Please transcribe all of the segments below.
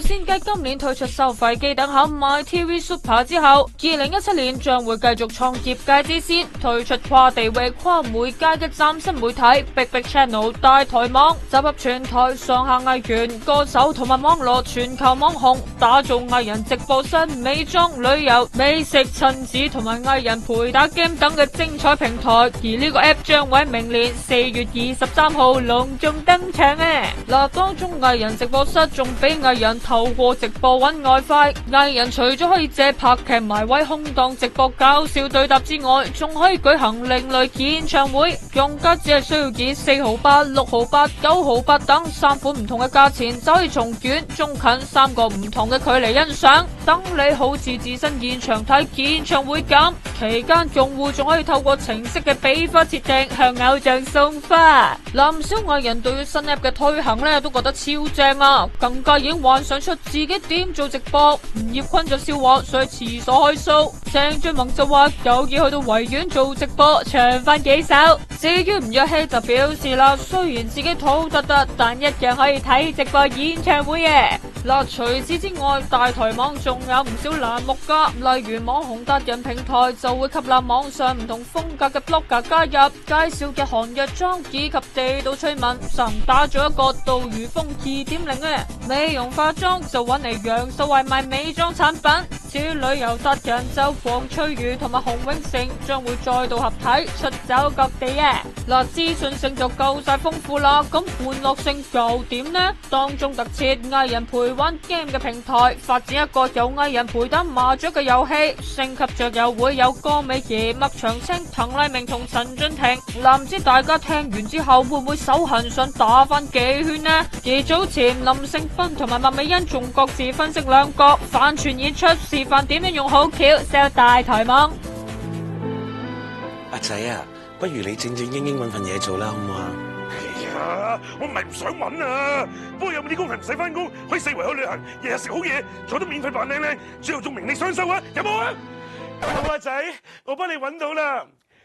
線繼今年推出收費機等口 MyTV Super 之後，2017年將會繼續創業界之先，推出跨地域、跨媒介嘅嶄新媒體 Big Big Channel 大台網，集合全台上下藝員、歌手同埋網絡全球網紅，打造藝人直播室、美妝、旅遊、美食、親子同埋藝人陪打 game 等嘅精彩平台。而呢個 app 將會喺明年4月23號隆重登場啊！嗱，當中藝人直播室仲俾藝人透過直播揾外快，藝人除咗可以借拍劇埋位空檔直播搞笑對答之外，仲可以舉行另類演唱會，用家只係需要以4毫8、6毫8、9毫8等3款唔同嘅價錢，就可以從遠、中、近3個唔同嘅距離欣賞，等你好似置身現場睇演唱會咁。期間用戶仲可以透過程式嘅俾花設定向偶像送花。唔少藝人對於新 app 嘅推行咧都覺得超正啊，更加已經幻想出自己點做直播。吳業坤就笑話上去廁所開 show， 鄭俊弘就話有意去到維園做直播唱翻幾首。至於吳若希就表示啦，雖然自己肚突突，但一樣可以睇直播演唱會嘅。除此之外，大台網仲有唔少欄目噶，例如網紅達人平台就會吸納網上唔同風格嘅 blogger 加入，介紹日韓日妝以及地道趣聞，甚打咗一個杜如風2.0啊！美容化妝就揾嚟楊秀慧賣美妝產品。至於旅遊達人就黃翠如同埋洪永城將會再度合體出走各地啊！資訊性就夠晒豐富啦，咁玩樂性又點呢？當中特設藝人陪玩 game 嘅平台，發展一個有藝人陪打麻雀嘅遊戲，升級着又會有江美儀、麥長青、滕麗明同陳俊廷。唔知大家聽完之後會唔會手痕想打翻幾圈呢？而早前林盛斌同埋麥美恩仲各自分析兩角，反串演出示範點樣用好橋 sell 大台網。阿仔啊，不如你正正經經搵份嘢做啦，好唔好啊？我唔係唔想搵啊，不過有冇啲工人唔使翻工，可以四圍去旅行，日日食好嘢，做得免費扮靚靚，最後仲名利雙收啊？有冇啊？有啊仔，我幫你搵到啦！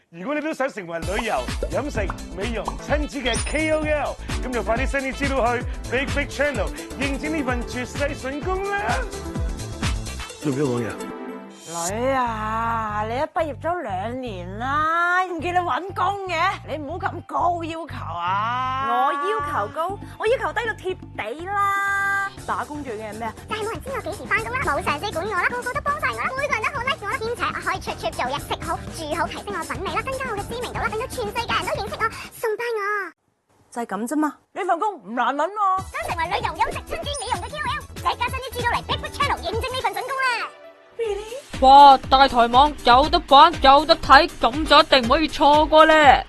如果你都想成為旅遊、飲食、美容、親子嘅 KOL， 咁就快啲 send 啲資料去 Big Big Channel 應徵呢份絕世筍工啦！做咩講嘢？女啊，你都畢業咗2年啦，唔見你搵工嘅，你唔好咁高要求啊！我要求高，我要求低到貼地啦。打工最緊係咩啊？就係冇人知我幾時翻工啦，冇上司管我啦，個個都幫晒我啦，每個人都好 like 我啦，兼且我可以出做嘢，食好住好，提升我品味啦，增加我嘅知名度啦，令到全世界人都認識我，崇拜我。就係咁啫嘛。呢份工唔難搵喎。想成為旅遊、飲食、親子、美容嘅 KOL，即刻send啲資料嚟 Big Big Channel 認證呢份筍工啦！哇！大台網有得玩有得睇，咁就一定唔可以錯過咧。